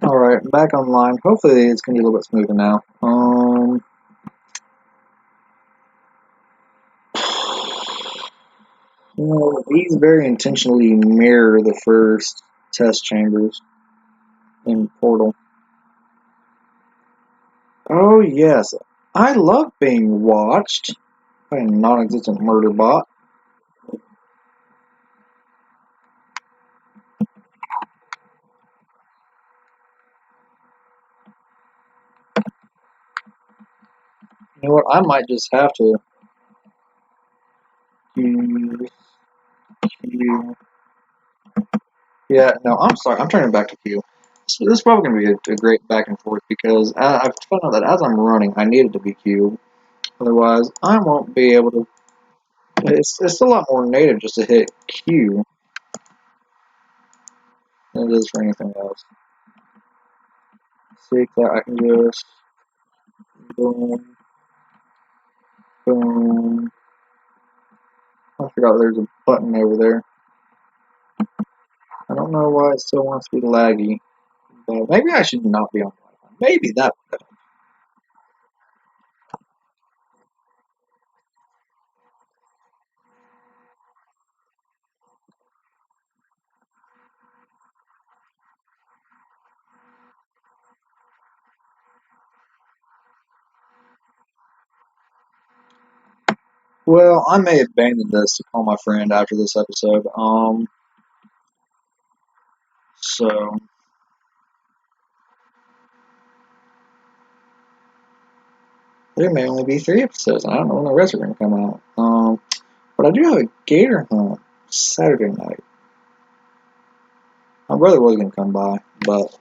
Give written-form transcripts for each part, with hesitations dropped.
Alright, back online. Hopefully it's going to be a little bit smoother now. These very intentionally mirror the first test chambers in Portal. Oh yes, I love being watched by a non-existent murder bot. You know what, I might just have to use Q. Yeah, no, I'm sorry, I'm turning back to Q. This is probably going to be a great back and forth because I've found out that as I'm running, I need it to be Q. Otherwise, I won't be able to. It's a lot more native just to hit Q than it is for anything else. See that I can just boom, boom. I forgot there's a button over there. I don't know why it still wants to be laggy, but maybe I should not be on Wi-Fi. Maybe that would help. Well, I may abandon this to call my friend after this episode. So there may only be 3 episodes. I don't know when the rest are going to come out. But I do have a gator hunt Saturday night. My brother was going to come by, but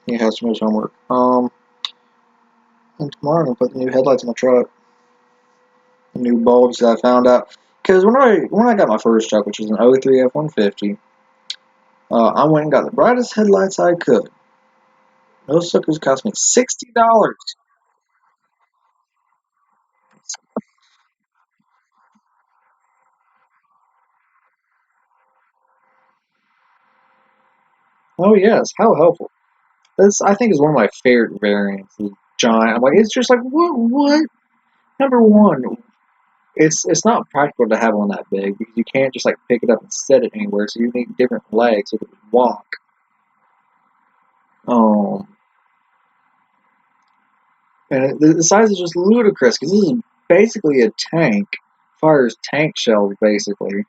he has too much homework. And tomorrow I'm going to put the new headlights in my truck. The new bulbs that I found out. Because when I got my first truck, which was an '03 F-150, I went and got the brightest headlights I could. Those suckers cost me $60. Oh yes, how helpful. This I think is one of my favorite variants. The giant. I'm like, it's just like what? Number one, it's not practical to have one that big because you can't just like pick it up and set it anywhere. So you need different legs so you can walk. Um, and the size is just ludicrous because this is basically a tank. Fires tank shells basically.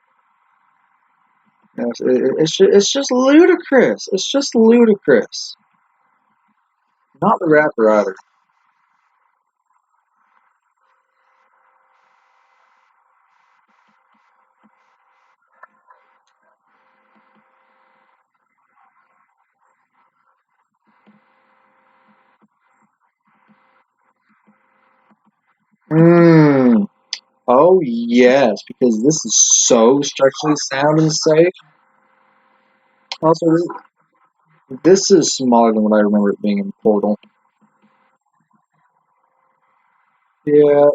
It's just ludicrous. It's just ludicrous. Not the rapper either. Mm. Oh yes, because this is so structurally sound and safe. Also, this is smaller than what I remember it being in Portal. Yeah.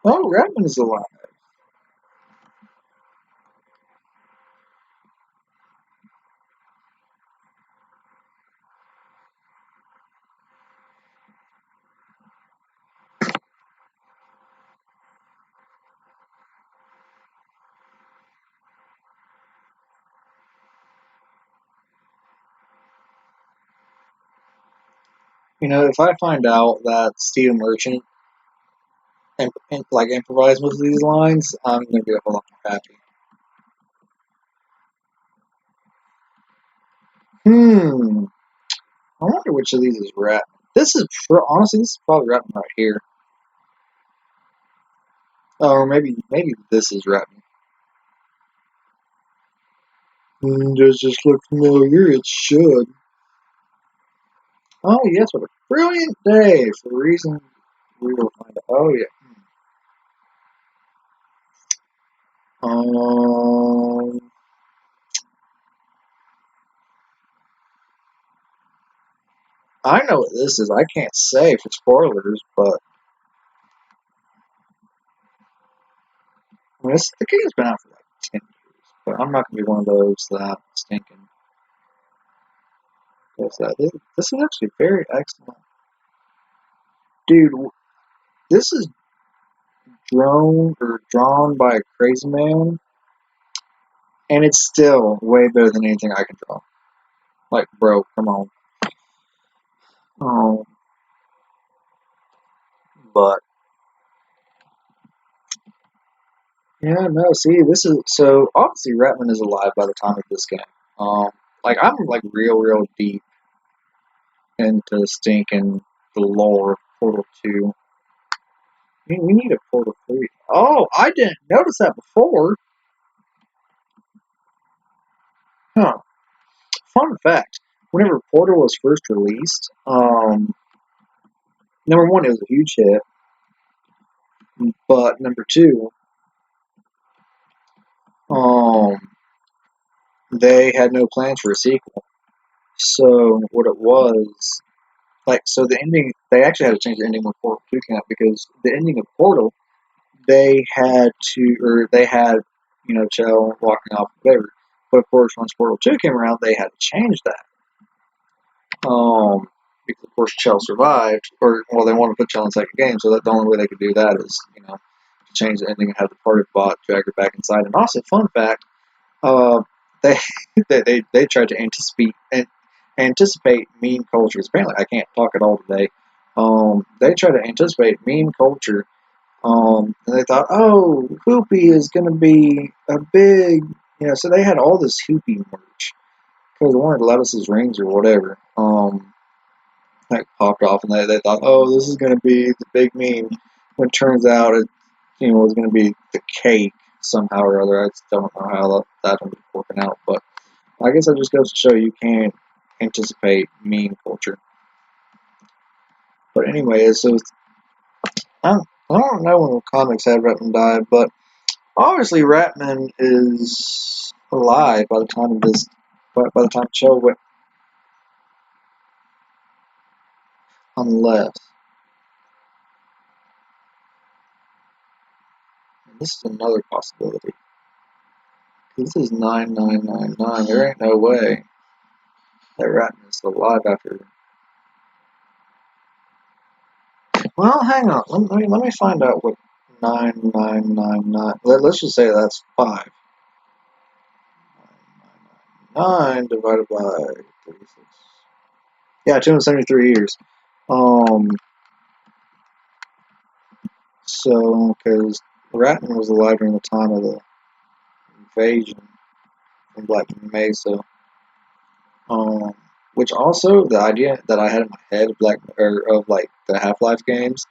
Oh, Redmond is alive. You know, if I find out that Steve Merchant like improvised most of these lines, I'm gonna be a whole lot more happy. Hmm. I wonder which of these is Redmond. Honestly, this is probably Redmond right here. Or maybe this is Redmond. Does this look familiar? It should. Oh yes, what a brilliant day for reasons we will find out. Oh yeah. Um, I know what this is. I can't say for spoilers, but I mean, the game's been out for like 10 years. But I'm not gonna be one of those that stinking does that. This is actually very excellent, dude. This is drawn by a crazy man, and it's still way better than anything I can draw. Like, bro, come on. Oh, but yeah, no. See, this is so obviously Ratman is alive by the time of this game. Um, like I'm like real deep into stinking the lore of Portal 2. We need a Portal 3. Oh, I didn't notice that before. Huh. Fun fact. Whenever Portal was first released, number one, it was a huge hit. But number two, um, they had no plans for a sequel. So what it was, like, so the ending, they actually had to change the ending when Portal 2 came out because the ending of Portal, they had, Chell walking off, whatever. But of course, once Portal 2 came around, they had to change that. Because of course Chell survived, or well, they wanted to put Chell in the second game, so that the only way they could do that is, to change the ending and have the party bot drag her back inside. And also, fun fact, uh, they they tried to anticipate meme cultures. Apparently, I can't talk at all today. They tried to anticipate meme culture. And they thought, oh, Hoopy is going to be a big, so they had all this Hoopy merch because they wanted Letus's rings or whatever. Like popped off, and they thought, oh, this is going to be the big meme. When it turns out it, was going to be the cake somehow or other. I just don't know how that ended up working out, but I guess that just goes to show you can't anticipate meme culture. But anyway, so I don't know when the comics had Ratman die, but obviously Ratman is alive by the time of this. By the time Cho went, unless this is another possibility. This is 9999. There ain't no way that Ratman is still alive after. Well, hang on. Let me find out what 9999. Let's just say that's 5. 9 divided by 36. Yeah, 273 years. Um, so, because Ratman was alive during the time of the invasion from Black Mesa. Um, which also, the idea that I had in my head of like the Half-Life games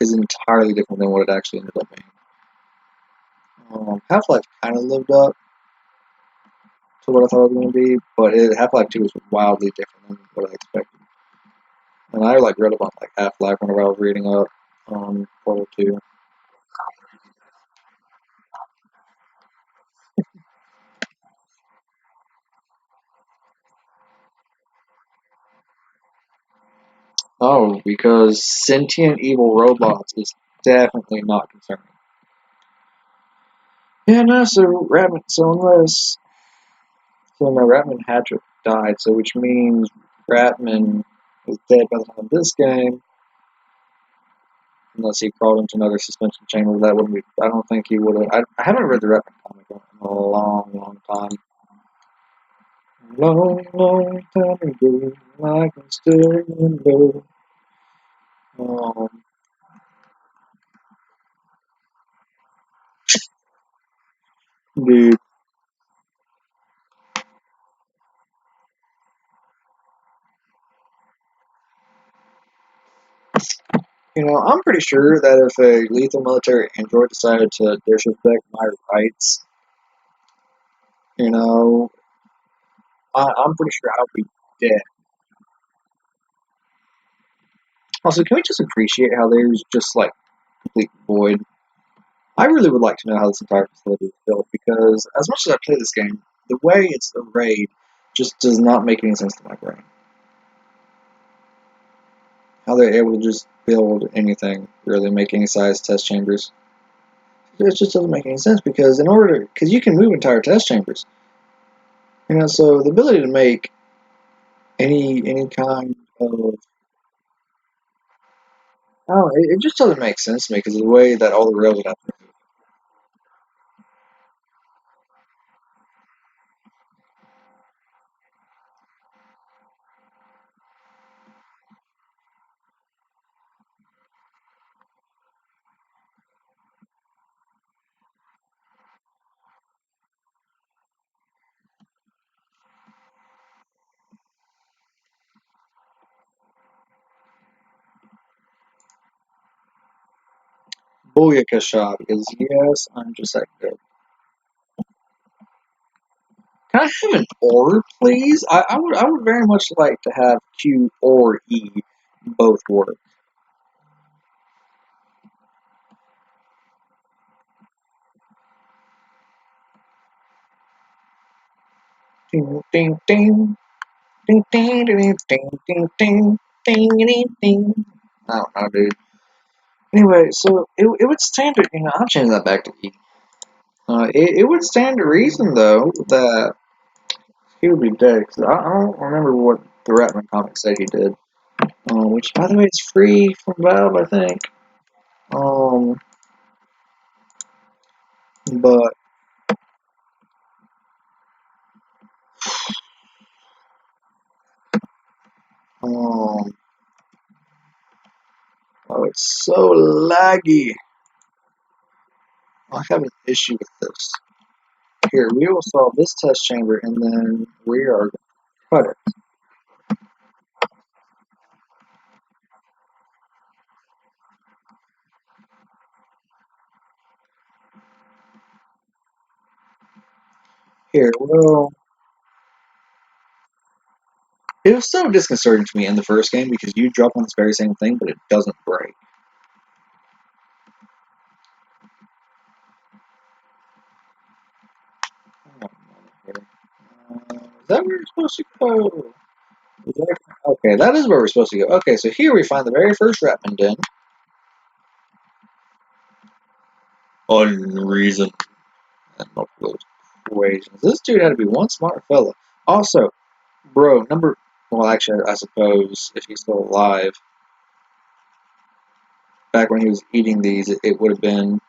is entirely different than what it actually ended up being. Half-Life kind of lived up to what I thought it was going to be, but Half-Life 2 was wildly different than what I expected. And I like read about like Half-Life whenever I was reading up on Portal 2. Oh, because sentient evil robots is definitely not concerning. Yeah, no, so Ratman had to have died, so which means Ratman was dead by the time of this game, unless he crawled into another suspension chamber. That wouldn't be. I don't think he would have. I haven't read the Ratman comic in a long time. Long time ago, I can still remember. Um, dude, I'm pretty sure that if a lethal military android decided to disrespect my rights, you know, I'm pretty sure I'll be dead. Also, can we just appreciate how there's just like complete void? I really would like to know how this entire facility was built because, as much as I play this game, the way it's arrayed just does not make any sense to my brain. How they're able to just build anything, really, make any size test chambers. It just doesn't make any sense because because you can move entire test chambers, so the ability to make any kind of oh, it just doesn't make sense to me because of the way that all the rails got Booyaka shot because yes, I'm just that good. Can I have an or, please? I would very much like to have Q or E both work. Ding ding ding ding ding ding ding ding ding ding ding ding. I don't know, dude. Anyway, so it would stand to I'll change that back to E. It would stand to reason though that he would be dead because I don't remember what the Ratman comic said he did. Which by the way is free from Valve, I think. Um, but um, oh, it's so laggy. I have an issue with this. Here, we will solve this test chamber, and then we are going to cut it. Here, well, it was so disconcerting to me in the first game because you drop on this very same thing, but it doesn't break. Is that where we're supposed to go? Okay, that is where we're supposed to go. Okay, so here we find the very first Ratman den. Unreason and multiple equations. This dude had to be one smart fella. Also, bro, well, actually, I suppose if he's still alive, back when he was eating these, it would have been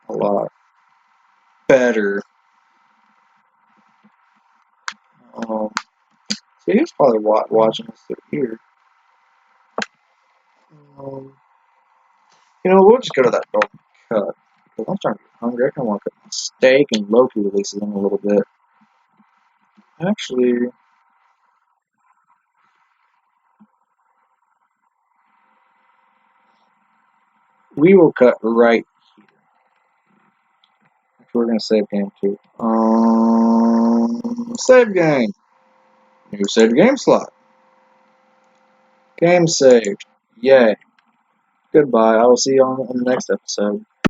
a lot better. Um, so he was probably watching us through here. Um, we'll just go to that door and cut. Because I'm starting to get hungry. I kind of want to cook my steak and Loki releases in a little bit. Actually, we will cut right. We're going to save game too. Save game. New save game slot. Game saved. Yay. Goodbye. I will see you on the next episode.